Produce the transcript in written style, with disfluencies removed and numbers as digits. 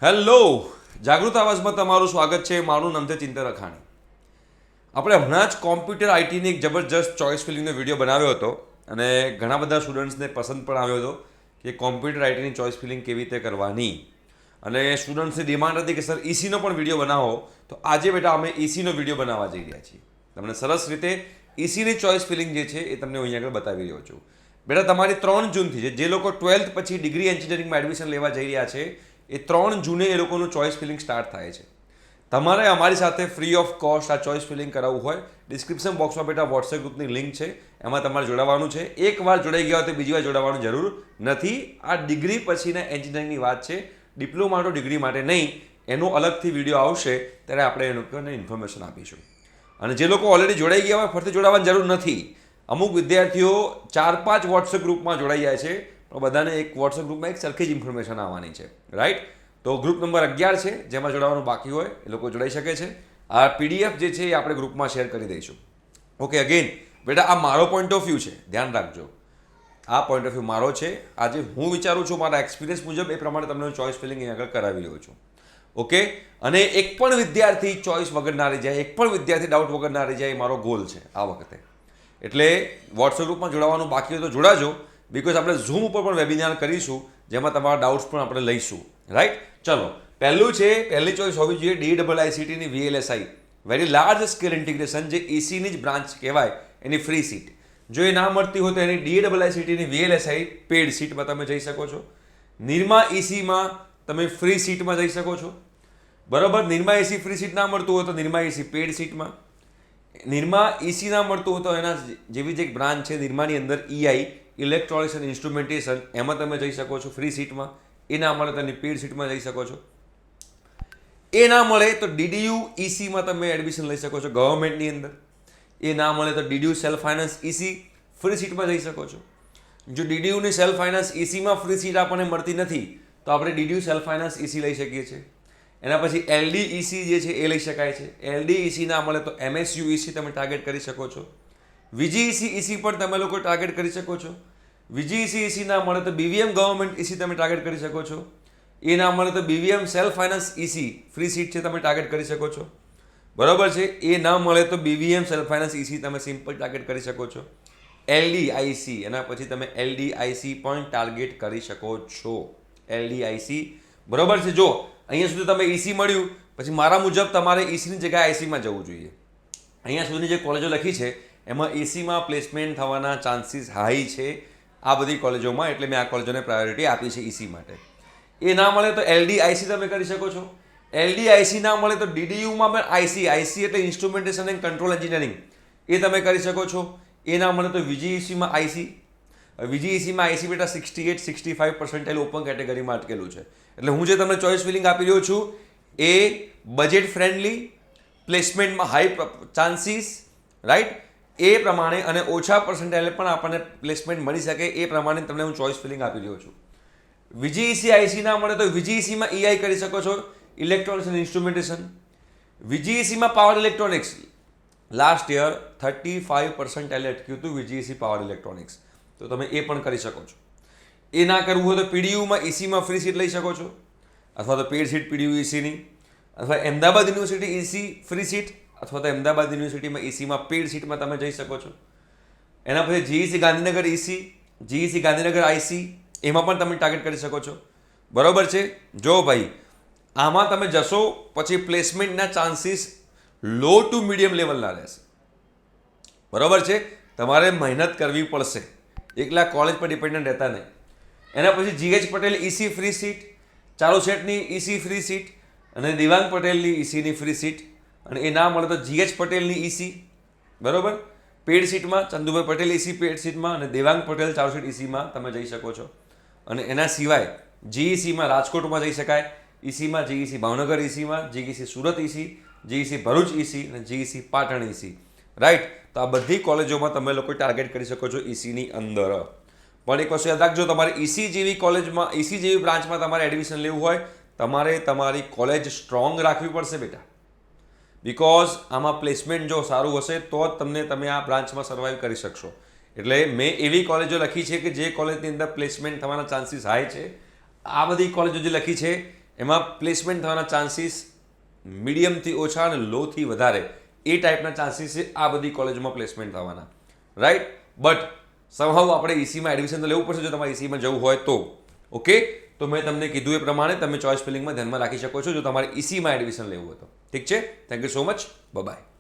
Hello, જાગૃત આવાજમાં તમારું સ્વાગત છે. મારું નામ છે ચિંતન અખાણી. આપણે હમણાં જ કોમ્પ્યુટર આઈટીની એક જબરજસ્ત ચોઇસ ફિલિંગનો વિડીયો બનાવ્યો હતો અને ઘણા બધા સ્ટુડન્ટ્સને પસંદ પણ આવ્યો હતો કે કોમ્પ્યુટર આઈટીની ચોઇસ ફિલિંગ કેવી રીતે કરવાની. અને સ્ટુડન્ટ્સની ડિમાન્ડ હતી કે સર ઈસીનો પણ વિડીયો બનાવો, તો આજે બેટા અમે ઈસીનો વિડીયો બનાવવા જઈ રહ્યા છીએ. તમને સરસ રીતે ઈસીની ચોઇસ ફિલિંગ જે છે એ તમને હું અહીંયા આગળ બતાવી રહ્યો છું. બેટા તમારી 3 જૂનથી જે લોકો 12th પછી ડિગ્રી એન્જિનિયરિંગમાં એડમિશન લેવા જઈ રહ્યા છે એ 3 જૂને એ લોકોનું ચોઇસ ફિલિંગ સ્ટાર્ટ થાય છે. તમારે અમારી સાથે ફ્રી ઓફ કોસ્ટ આ ચોઇસ ફિલિંગ કરાવવું હોય, ડિસ્ક્રિપ્શન બોક્સમાં બેટા વોટ્સએપ ગ્રુપની લિંક છે, એમાં તમારે જોડાવાનું છે. એકવાર જોડાઈ ગયા હોય તો બીજી વાર જોડાવાની જરૂર નથી. આ ડિગ્રી પછીના એન્જિનિયરિંગની વાત છે, ડિપ્લોમા તો ડિગ્રી માટે નહીં. એનો અલગથી વિડીયો આવશે ત્યારે આપણે એ લોકોને ઇન્ફોર્મેશન આપીશું. અને જે લોકો ઓલરેડી જોડાઈ ગયા હોય ફરીથી જોડાવાની જરૂર નથી. અમુક વિદ્યાર્થીઓ 4-5 વોટ્સએપ ગ્રુપમાં જોડાઈ જાય છે, તો બધાને એક વોટ્સએપ ગ્રુપમાં એક સરખી જ ઇન્ફોર્મેશન આવવાની છે, રાઈટ? તો ગ્રુપ નંબર 11 છે, જેમાં જોડાવાનું બાકી હોય એ લોકો જોડાઈ શકે છે. આ પીડીએફ જે છે એ આપણે ગ્રુપમાં શેર કરી દઈશું. ઓકે, અગેન બેટા આ મારો પોઈન્ટ ઓફ વ્યૂ છે, ધ્યાન રાખજો. આ પોઈન્ટ ઓફ વ્યૂ મારો છે. આજે હું વિચારું છું મારા એક્સપિરિયન્સ મુજબ એ પ્રમાણે તમને ચોઇસ ફિલિંગ અહીં આગળ કરાવી રહ્યો છું. ઓકે, અને એક પણ વિદ્યાર્થી ચોઇસ વગર ના રહી જાય, એક પણ વિદ્યાર્થી ડાઉટ વગર ના રહી જાય, એ મારો ગોલ છે આ વખતે. એટલે વોટ્સએપ ગ્રુપમાં જોડાવાનું બાકી હોય તો જોડાજો, બિકોઝ આપણે ઝૂમ ઉપર પણ વેબિનાર કરીશું જેમાં તમારા ડાઉટ્સ પણ આપણે લઈશું, રાઈટ? ચલો, પહેલી ચોઇસ હોવી જોઈએ DIICTની VLSI, very large scale integration, જે ઈસીની જ બ્રાન્ચ કહેવાય, એની ફ્રી સીટ. જો એ ના મળતી હોય તો એની DIICTની VLSI પેડ સીટમાં તમે જઈ શકો છો. નિરમા ઈસીમાં તમે ફ્રી સીટમાં જઈ શકો છો, બરાબર? નિરમા ઈસી ફ્રી સીટ ના મળતું હોય તો નિરમા ઈસી પેડ સીટમાં. નિરમા ઈસી ના મળતું હોય તો એના જેવી જ એક બ્રાન્ચ છે નિરમાની અંદર EI, ઇલેક્ટ્રોનિક્સ એન્ડ ઇન્સ્ટ્રુમેન્ટેશન, એમાં તમે જઈ શકો છો ફ્રી સીટમાં. એ ના મળે તો એની પેડ સીટમાં જઈ શકો છો. એ ના મળે તો DDU ECમાં તમે એડમિશન લઈ શકો છો ગવર્મેન્ટની અંદર. એ ના મળે તો DDU self finance EC free સીટમાં જઈ શકો છો. જો DDUની સેલ્ફ ફાઇનાન્સ ECમાં ફ્રી સીટ આપણને મળતી નથી તો આપણે DDU સેલ્ફ ફાઇનાન્સ EC લઈ શકીએ છીએ. એના પછી LDEC જે છે એ લઈ શકાય છે. LDEC ના મળે તો MSU EC તમે ટાર્ગેટ કરી શકો છો. VGEC EC પણ તમે લોકો ટાર્ગેટ કરી શકો છો. VGEC EC ના મળે તો BVM ગવર્મેન્ટ EC તમે ટાર્ગેટ કરી શકો છો. એ ના મળે તો BVM self finance EC free seat છે, તમે ટાર્ગેટ કરી શકો છો, બરાબર છે? એ ના મળે તો BVM સેલ્ફ ફાઇનાન્સ EC તમે સિમ્પલ ટાર્ગેટ કરી શકો છો. LDIC, એના પછી તમે LDIC પણ ટાર્ગેટ કરી શકો છો. LDIC, બરાબર છે? જો અહીંયા સુધી તમે EC મળ્યું, પછી મારા મુજબ તમારે ECની જગ્યાએ ICમાં જવું જોઈએ. અહીંયા સુધીની જે કોલેજો લખી છે એમાં ECમાં પ્લેસમેન્ટ થવાના ચાન્સીસ હાઈ છે આ બધી કોલેજોમાં, એટલે મેં આ કોલેજોને પ્રાયોરિટી આપી છે EC માટે. એ ના મળે તો LDIC તમે કરી શકો છો. LDIC ના મળે તો DDUમાં પણ IC એટલે ઇન્સ્ટ્રુમેન્ટેશન એન્ડ કંટ્રોલ એન્જિનિયરિંગ, એ તમે કરી શકો છો. એ ના મળે તો VGECમાં IC. VGECમાં IC બેટા 68-65% ઓપન કેટેગરીમાં અટકેલું છે. એટલે હું જે તમને ચોઇસ ફિલિંગ આપી રહ્યો છું એ બજેટ ફ્રેન્ડલી, પ્લેસમેન્ટમાં હાઈ ચાન્સીસ, રાઈટ? એ પ્રમાણે અને ઓછા પર્સન્ટાઇલે પણ આપણને પ્લેસમેન્ટ મળી શકે એ પ્રમાણે તમને હું ચોઇસ ફિલિંગ આપી રહ્યો છું. VGEC IC ના મળે તો VGECમાં EI કરી શકો છો, ઇલેક્ટ્રોનિક્સ એન્ડ ઇન્સ્ટ્રુમેન્ટેશન. VGECમાં પાવર ઇલેક્ટ્રોનિક્સ લાસ્ટ યર 35% અટક્યું હતું VGEC પાવર ઇલેક્ટ્રોનિક્સ, તો તમે એ પણ કરી શકો છો. એ ના કરવું હોય તો PDUમાં ECમાં ફ્રી સીટ લઈ શકો છો, અથવા તો પેડ સીટ PDU ECની, અથવા Ahmedabad university EC free seat, અથવા તો અમદાવાદ યુનિવર્સિટીમાં ECમાં પેડ સીટમાં તમે જઈ શકો છો. એના પછી GEC Gandhinagar EC, GEC Gandhinagar IC, એમાં પણ તમે ટાર્ગેટ કરી શકો છો, બરાબર છે? જો ભાઈ આમાં તમે જશો પછી પ્લેસમેન્ટના ચાન્સીસ લો ટુ મીડિયમ લેવલના રહેશે, બરાબર છે? તમારે મહેનત કરવી પડશે, એકલા કોલેજ પર ડિપેન્ડન્ટ રહેતા નહીં. એના પછી GH Patel EC free seat, ચાલુ સેટની EC ફ્રી સીટ, અને દિવાંગ પટેલની ECની ફ્રી સીટ. અને એ ના મળે તો GH પટેલની EC, બરાબર, પેડ સીટમાં, ચંદુભાઈ પટેલ EC પેડ સીટમાં, અને દેવાંગ પટેલ ચાલુ સેટ ECમાં તમે જઈ શકો છો. અને એના સિવાય GECમાં રાજકોટમાં જઈ શકાય, ECમાં GEC ભાવનગર ECમાં, GEC Surat EC, GEC Bharuch EC અને GEC પાટણ EC, રાઈટ? તો આ બધી કોલેજોમાં તમે લોકો ટાર્ગેટ કરી શકો છો ECની અંદર. પણ એક વસ્તુ યાદ રાખજો, તમારે EC જેવી કોલેજમાં, EC જેવી બ્રાન્ચમાં તમારે એડમિશન લેવું હોય, તમારે તમારી કોલેજ સ્ટ્રોંગ રાખવી પડશે બેટા, બિકોઝ આમાં પ્લેસમેન્ટ જો સારું હશે તો જ તમે આ બ્રાન્ચમાં સર્વાઈવ કરી શકશો. એટલે મેં એવી કોલેજો લખી છે કે જે કોલેજની અંદર પ્લેસમેન્ટ થવાના ચાન્સીસ હાઈ છે. આ બધી કોલેજો જે લખી છે એમાં પ્લેસમેન્ટ થવાના ચાન્સીસ મીડિયમથી ઓછા અને લોથી વધારે એ ટાઈપના ચાન્સીસ છે આ બધી કોલેજોમાં પ્લેસમેન્ટ થવાના, રાઈટ. બટ સમહાઉ આપણે ઈસીમાં એડમિશન તો લેવું પડશે જો તમારે ઈસીમાં જવું હોય તો. ઓકે, તો મેં તમને કીધું એ પ્રમાણે તમે ચોઇસ ફિલિંગમાં ધ્યાનમાં રાખી શકો છો જો તમારે ઈસીમાં એડમિશન લેવું હોય તો. ઠીક છે, thank you so much, by.